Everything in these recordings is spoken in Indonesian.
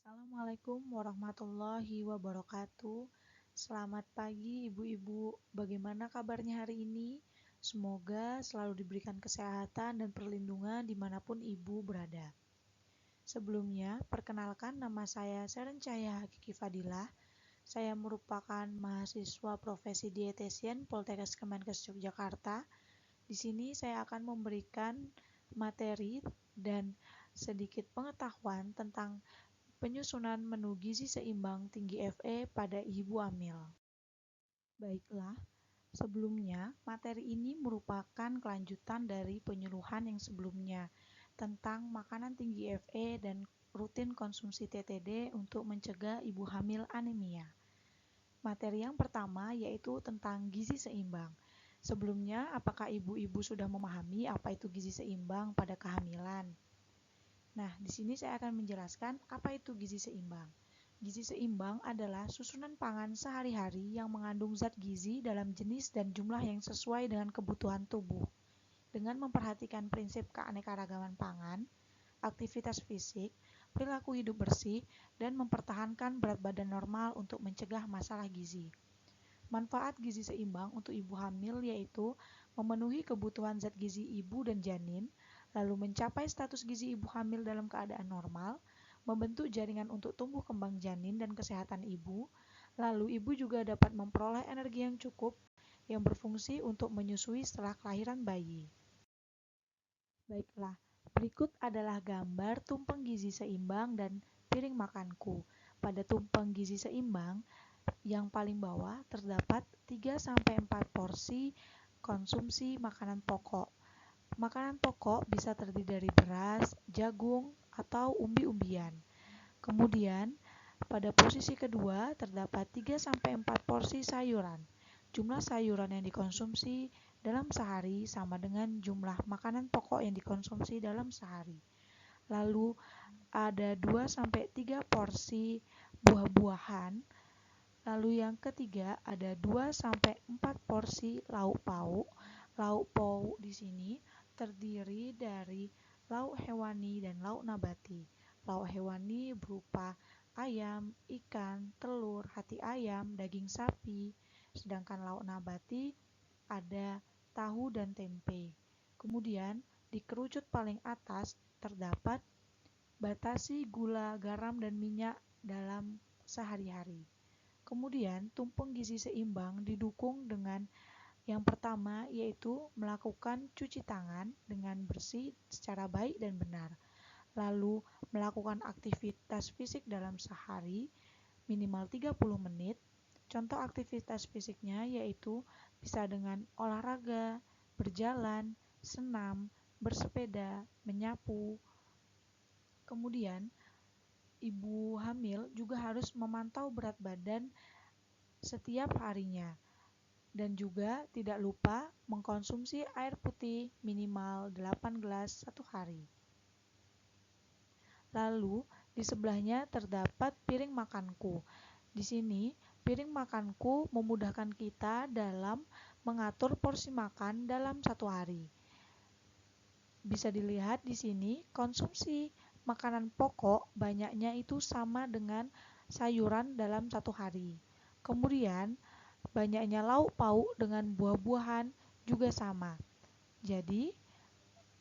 Assalamualaikum warahmatullahi wabarakatuh. Selamat pagi ibu-ibu, bagaimana kabarnya hari ini? Semoga selalu diberikan kesehatan dan perlindungan dimanapun ibu berada. Sebelumnya, perkenalkan nama saya Seren Cahya Hakiki Fadilah. Saya merupakan mahasiswa profesi dietitian Poltekkes Kemenkes Yogyakarta. Di sini saya akan memberikan materi dan sedikit pengetahuan tentang penyusunan menu gizi seimbang tinggi Fe pada ibu hamil. Baiklah, sebelumnya materi ini merupakan kelanjutan dari penyuluhan yang sebelumnya tentang makanan tinggi Fe dan rutin konsumsi TTD untuk mencegah ibu hamil anemia. Materi yang pertama yaitu tentang gizi seimbang. Sebelumnya, apakah ibu-ibu sudah memahami apa itu gizi seimbang pada kehamilan? Nah, di sini saya akan menjelaskan apa itu gizi seimbang. Gizi seimbang adalah susunan pangan sehari-hari yang mengandung zat gizi dalam jenis dan jumlah yang sesuai dengan kebutuhan tubuh. Dengan memperhatikan prinsip keanekaragaman pangan, aktivitas fisik, perilaku hidup bersih, dan mempertahankan berat badan normal untuk mencegah masalah gizi. Manfaat gizi seimbang untuk ibu hamil yaitu memenuhi kebutuhan zat gizi ibu dan janin, lalu mencapai status gizi ibu hamil dalam keadaan normal, membentuk jaringan untuk tumbuh kembang janin dan kesehatan ibu, lalu ibu juga dapat memperoleh energi yang cukup yang berfungsi untuk menyusui setelah kelahiran bayi. Baiklah, berikut adalah gambar tumpeng gizi seimbang dan piring makanku. Pada tumpeng gizi seimbang, yang paling bawah terdapat 3-4 porsi konsumsi makanan pokok. Makanan pokok bisa terdiri dari beras, jagung, atau umbi-umbian. Kemudian, pada posisi kedua terdapat 3-4 porsi sayuran. Jumlah sayuran yang dikonsumsi dalam sehari sama dengan jumlah makanan pokok yang dikonsumsi dalam sehari. Lalu ada 2-3 porsi buah-buahan. Lalu yang ketiga ada 2-4 porsi lauk pauk. Lauk pauk di sini terdiri dari lauk hewani dan lauk nabati. Lauk hewani berupa ayam, ikan, telur, hati ayam, daging sapi. Sedangkan lauk nabati ada tahu dan tempe. Kemudian di kerucut paling atas terdapat batasi gula, garam, dan minyak dalam sehari-hari. Kemudian, tumpeng gizi seimbang didukung dengan yang pertama yaitu melakukan cuci tangan dengan bersih secara baik dan benar. Lalu, melakukan aktivitas fisik dalam sehari minimal 30 menit. Contoh aktivitas fisiknya yaitu bisa dengan olahraga, berjalan, senam, bersepeda, menyapu. Kemudian, ibu hamil juga harus memantau berat badan setiap harinya dan juga tidak lupa mengkonsumsi air putih minimal 8 gelas satu hari. Lalu di sebelahnya terdapat piring makanku. Di sini piring makanku memudahkan kita dalam mengatur porsi makan dalam satu hari. Bisa dilihat di sini konsumsi makanan pokok banyaknya itu sama dengan sayuran dalam satu hari. Kemudian banyaknya lauk pauk dengan buah-buahan juga sama. Jadi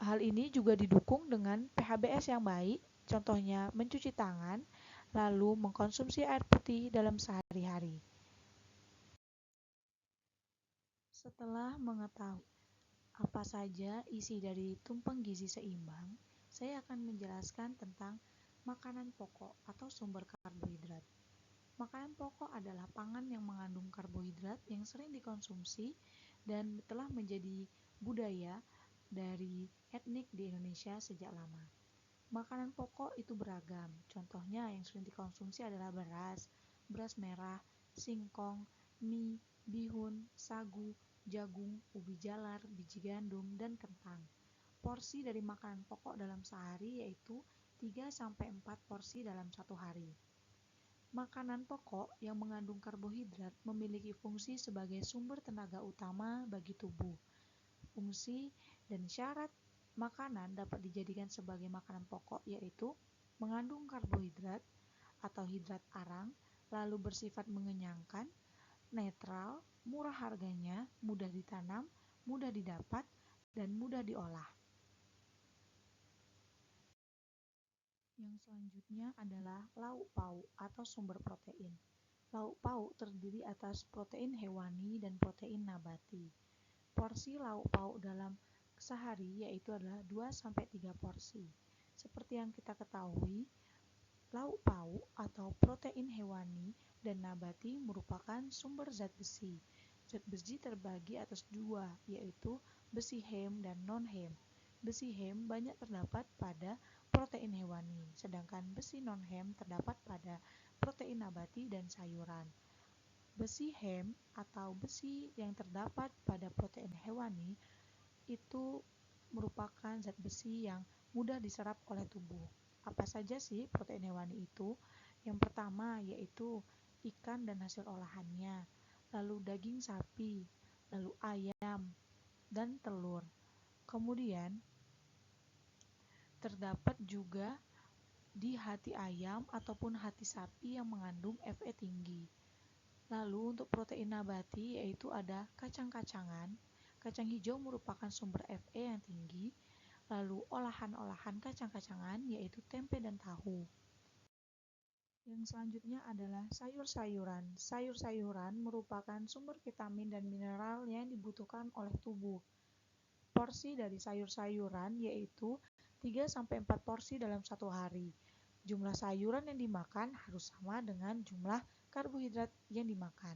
hal ini juga didukung dengan PHBS yang baik, contohnya mencuci tangan, lalu mengkonsumsi air putih dalam sehari-hari. Setelah mengetahui apa saja isi dari tumpeng gizi seimbang, saya akan menjelaskan tentang makanan pokok atau sumber karbohidrat. Makanan pokok adalah pangan yang mengandung karbohidrat yang sering dikonsumsi dan telah menjadi budaya dari etnik di Indonesia sejak lama. Makanan pokok itu beragam, contohnya yang sering dikonsumsi adalah beras, beras merah, singkong, mie, bihun, sagu, jagung, ubi jalar, biji gandum, dan kentang. Porsi dari makanan pokok dalam sehari yaitu 3-4 porsi dalam satu hari. Makanan pokok yang mengandung karbohidrat memiliki fungsi sebagai sumber tenaga utama bagi tubuh. Fungsi dan syarat makanan dapat dijadikan sebagai makanan pokok yaitu mengandung karbohidrat, atau hidrat arang, lalu bersifat mengenyangkan, netral, murah harganya, mudah ditanam, mudah didapat, dan mudah diolah. Yang selanjutnya adalah lauk pauk atau sumber protein. Lauk pauk terdiri atas protein hewani dan protein nabati. Porsi lauk pauk dalam sehari yaitu adalah 2-3 porsi. Seperti yang kita ketahui, lauk pauk atau protein hewani dan nabati merupakan sumber zat besi. Zat besi terbagi atas dua, yaitu besi hem dan non-hem. Besi hem banyak terdapat pada protein hewani, sedangkan besi non-hem terdapat pada protein nabati dan sayuran. Besi hem atau besi yang terdapat pada protein hewani itu merupakan zat besi yang mudah diserap oleh tubuh. Apa saja sih protein hewani itu? Yang pertama yaitu ikan dan hasil olahannya, lalu daging sapi, lalu ayam, dan telur. Kemudian terdapat juga di hati ayam ataupun hati sapi yang mengandung Fe tinggi. Lalu untuk protein nabati yaitu ada kacang-kacangan. Kacang hijau merupakan sumber Fe yang tinggi. Lalu olahan-olahan kacang-kacangan yaitu tempe dan tahu. Yang selanjutnya adalah sayur-sayuran. Sayur-sayuran merupakan sumber vitamin dan mineral yang dibutuhkan oleh tubuh. Porsi dari sayur-sayuran yaitu 3-4 porsi dalam satu hari. Jumlah sayuran yang dimakan harus sama dengan jumlah karbohidrat yang dimakan.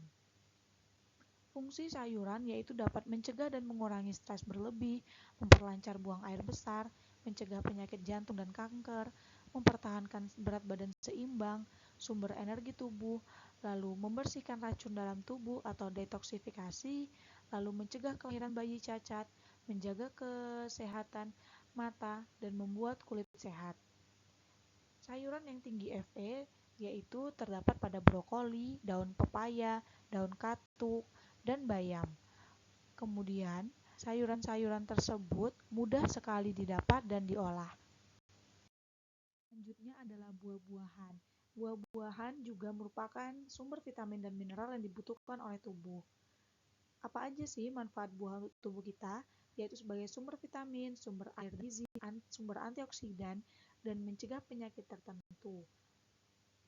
Fungsi sayuran yaitu dapat mencegah dan mengurangi stres berlebih, memperlancar buang air besar, mencegah penyakit jantung dan kanker, mempertahankan berat badan seimbang, sumber energi tubuh, lalu membersihkan racun dalam tubuh atau detoksifikasi, lalu mencegah kelahiran bayi cacat, menjaga kesehatan mata, dan membuat kulit sehat. Sayuran yang tinggi Fe yaitu terdapat pada brokoli, daun pepaya, daun katuk, dan bayam. Kemudian, sayuran-sayuran tersebut mudah sekali didapat dan diolah. Selanjutnya adalah buah-buahan. Buah-buahan juga merupakan sumber vitamin dan mineral yang dibutuhkan oleh tubuh. Apa aja sih manfaat buah untuk tubuh kita? Yaitu sebagai sumber vitamin, sumber air gizi, sumber antioksidan, dan mencegah penyakit tertentu.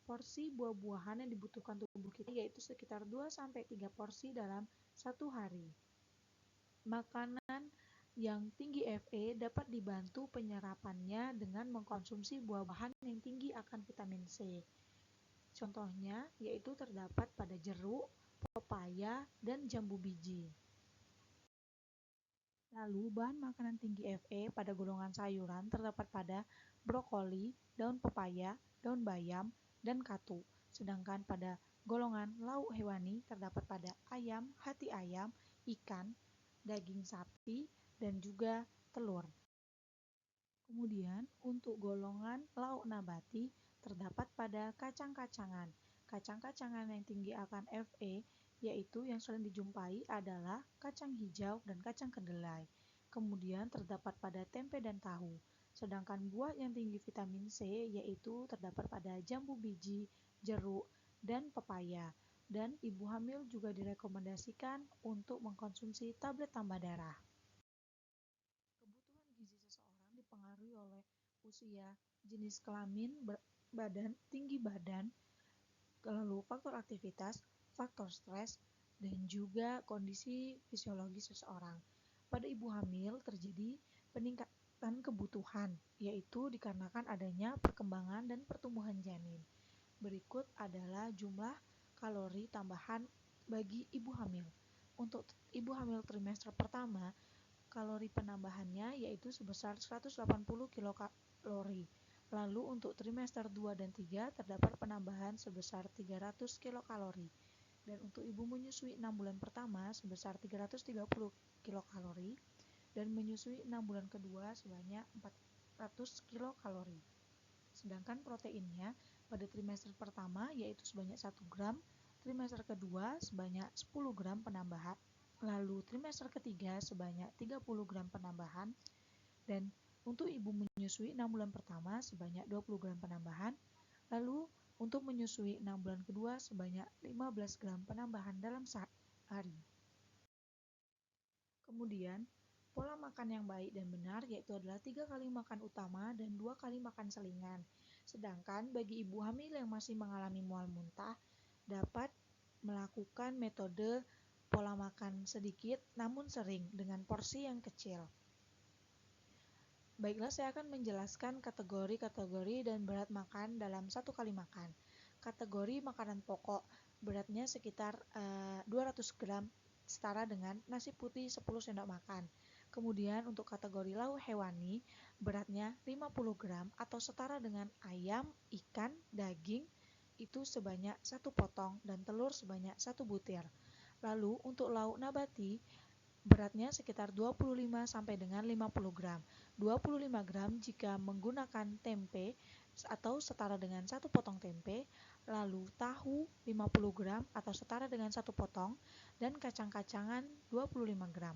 Porsi buah-buahan yang dibutuhkan tubuh kita yaitu sekitar 2-3 porsi dalam satu hari. Makanan yang tinggi Fe dapat dibantu penyerapannya dengan mengkonsumsi buah-buahan yang tinggi akan vitamin C. Contohnya yaitu terdapat pada jeruk, pepaya, dan jambu biji. Lalu bahan makanan tinggi Fe pada golongan sayuran terdapat pada brokoli, daun pepaya, daun bayam, dan katu. Sedangkan pada golongan lauk hewani terdapat pada ayam, hati ayam, ikan, daging sapi, dan juga telur. Kemudian untuk golongan lauk nabati terdapat pada kacang-kacangan. Kacang-kacangan yang tinggi akan Fe yaitu yang sering dijumpai adalah kacang hijau dan kacang kedelai. Kemudian terdapat pada tempe dan tahu. Sedangkan buah yang tinggi vitamin C yaitu terdapat pada jambu biji, jeruk, dan pepaya. Dan ibu hamil juga direkomendasikan untuk mengkonsumsi tablet tambah darah. Kebutuhan gizi seseorang dipengaruhi oleh usia, jenis kelamin, tinggi badan, lalu faktor aktivitas, faktor stres, dan juga kondisi fisiologi seseorang. Pada ibu hamil terjadi peningkatan kebutuhan, yaitu dikarenakan adanya perkembangan dan pertumbuhan janin. Berikut adalah jumlah kalori tambahan bagi ibu hamil. Untuk ibu hamil trimester pertama, kalori penambahannya yaitu sebesar 180 kilokalori. Lalu untuk trimester 2 dan 3 terdapat penambahan sebesar 300 kilokalori. Dan untuk ibu menyusui 6 bulan pertama sebesar 330 kilokalori dan menyusui 6 bulan kedua sebanyak 400 kilokalori. Sedangkan proteinnya pada trimester pertama yaitu sebanyak 1 gram, trimester kedua sebanyak 10 gram penambahan, lalu trimester ketiga sebanyak 30 gram penambahan, dan untuk ibu menyusui 6 bulan pertama sebanyak 20 gram penambahan, lalu untuk menyusui 6 bulan kedua sebanyak 15 gram penambahan dalam sehari. Kemudian, pola makan yang baik dan benar yaitu adalah 3 kali makan utama dan 2 kali makan selingan. Sedangkan bagi ibu hamil yang masih mengalami mual muntah, dapat melakukan metode pola makan sedikit namun sering dengan porsi yang kecil. Baiklah, saya akan menjelaskan kategori-kategori dan berat makan dalam satu kali makan. Kategori makanan pokok, beratnya sekitar 200 gram, setara dengan nasi putih 10 sendok makan. Kemudian untuk kategori lauk hewani, beratnya 50 gram atau setara dengan ayam, ikan, daging, itu sebanyak 1 potong dan telur sebanyak 1 butir. Lalu untuk lauk nabati, beratnya sekitar 25 sampai dengan 50 gram. 25 gram jika menggunakan tempe atau setara dengan 1 potong tempe, lalu tahu 50 gram atau setara dengan 1 potong, dan kacang-kacangan 25 gram.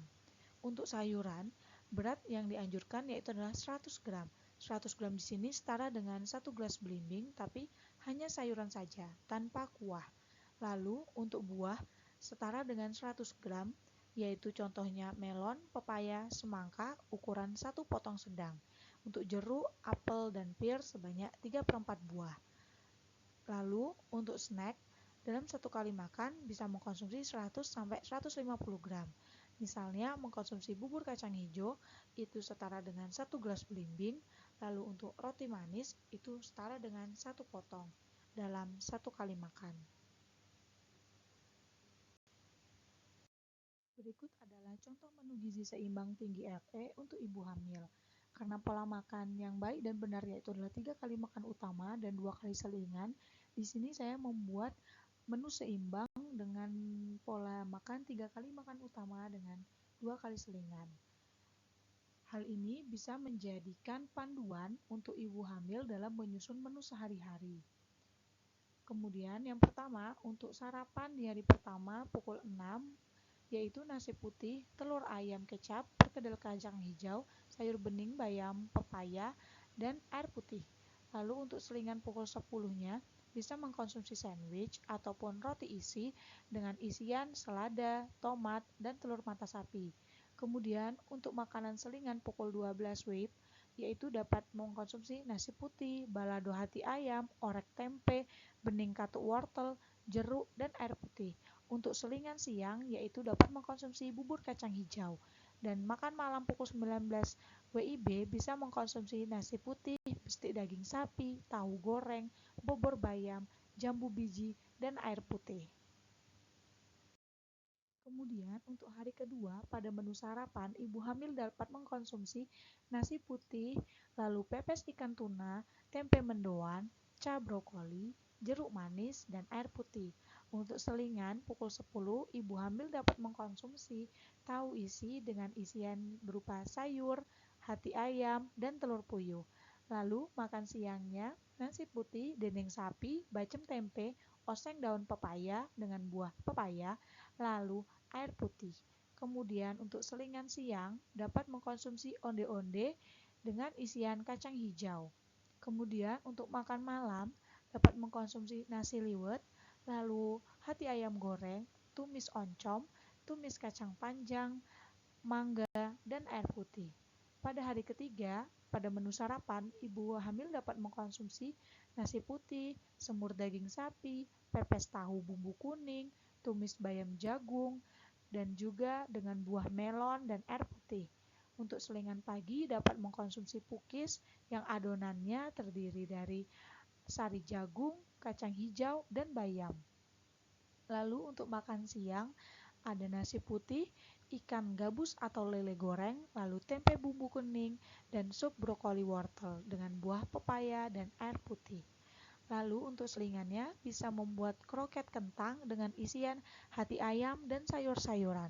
Untuk sayuran, berat yang dianjurkan yaitu adalah 100 gram. 100 gram di sini setara dengan 1 gelas belimbing, tapi hanya sayuran saja, tanpa kuah. Lalu untuk buah, setara dengan 100 gram, yaitu contohnya melon, pepaya, semangka, ukuran 1 potong sedang. Untuk jeruk, apel, dan pir sebanyak 3/4 buah. Lalu untuk snack, dalam satu kali makan bisa mengkonsumsi 100 sampai 150 gram. Misalnya mengkonsumsi bubur kacang hijau itu setara dengan 1 gelas belimbing, lalu untuk roti manis itu setara dengan 1 potong dalam satu kali makan. Berikut adalah contoh menu gizi seimbang tinggi RE untuk ibu hamil. Karena pola makan yang baik dan benar yaitu adalah 3 kali makan utama dan 2 kali selingan, di sini saya membuat menu seimbang dengan pola makan 3 kali makan utama dengan 2 kali selingan. Hal ini bisa menjadikan panduan untuk ibu hamil dalam menyusun menu sehari-hari. Kemudian yang pertama, untuk sarapan di hari pertama pukul 6, yaitu nasi putih, telur ayam kecap, perkedel kacang hijau, sayur bening, bayam, pepaya, dan air putih. Lalu untuk selingan pukul 10-nya, bisa mengkonsumsi sandwich ataupun roti isi dengan isian selada, tomat, dan telur mata sapi. Kemudian untuk makanan selingan pukul 12 WIB, yaitu dapat mengkonsumsi nasi putih, balado hati ayam, orek tempe, bening katuk wortel, jeruk, dan air putih. Untuk selingan siang, yaitu dapat mengkonsumsi bubur kacang hijau. Dan makan malam pukul 19 WIB bisa mengkonsumsi nasi putih, bestik daging sapi, tahu goreng, bobor bayam, jambu biji, dan air putih. Kemudian untuk hari kedua, pada menu sarapan, ibu hamil dapat mengkonsumsi nasi putih, lalu pepes ikan tuna, tempe mendoan, ca brokoli, jeruk manis, dan air putih. Untuk selingan, pukul 10, ibu hamil dapat mengkonsumsi tahu isi dengan isian berupa sayur, hati ayam, dan telur puyuh. Lalu makan siangnya, nasi putih, dendeng sapi, bacem tempe, oseng daun pepaya dengan buah pepaya, lalu air putih. Kemudian untuk selingan siang dapat mengkonsumsi onde-onde dengan isian kacang hijau. Kemudian untuk makan malam dapat mengkonsumsi nasi liwet, lalu hati ayam goreng, tumis oncom, tumis kacang panjang, mangga, dan air putih. Pada hari ketiga, pada menu sarapan, ibu hamil dapat mengkonsumsi nasi putih, semur daging sapi, pepes tahu bumbu kuning, tumis bayam jagung, dan juga dengan buah melon dan air putih. Untuk selingan pagi dapat mengkonsumsi pukis yang adonannya terdiri dari sari jagung, kacang hijau, dan bayam. Lalu untuk makan siang ada nasi putih, ikan gabus atau lele goreng, lalu tempe bumbu kuning, dan sup brokoli wortel dengan buah pepaya dan air putih. Lalu untuk selingannya bisa membuat kroket kentang dengan isian hati ayam dan sayur-sayuran.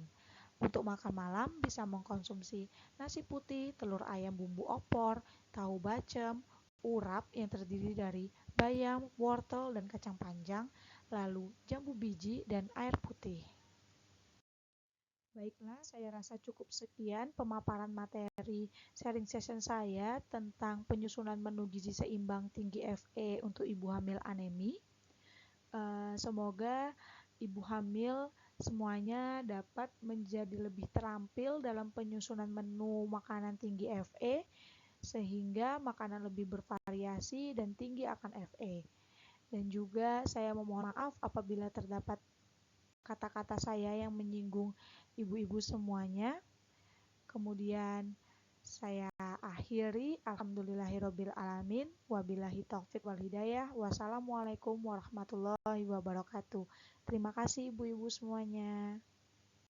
Untuk makan malam bisa mengkonsumsi nasi putih, telur ayam bumbu opor, tahu bacem, urap yang terdiri dari bayam, wortel, dan kacang panjang, lalu jambu biji dan air putih. Baiklah, saya rasa cukup sekian pemaparan materi sharing session saya tentang penyusunan menu gizi seimbang tinggi Fe untuk ibu hamil anemi. Semoga ibu hamil semuanya dapat menjadi lebih terampil dalam penyusunan menu makanan tinggi Fe, sehingga makanan lebih bervariasi dan tinggi akan Fe. Dan juga saya memohon maaf apabila terdapat kata-kata saya yang menyinggung ibu-ibu semuanya. Kemudian saya akhiri, alhamdulillahirabbil alamin, wabillahi taufik wal hidayah. Wassalamualaikum warahmatullahi wabarakatuh. Terima kasih ibu-ibu semuanya.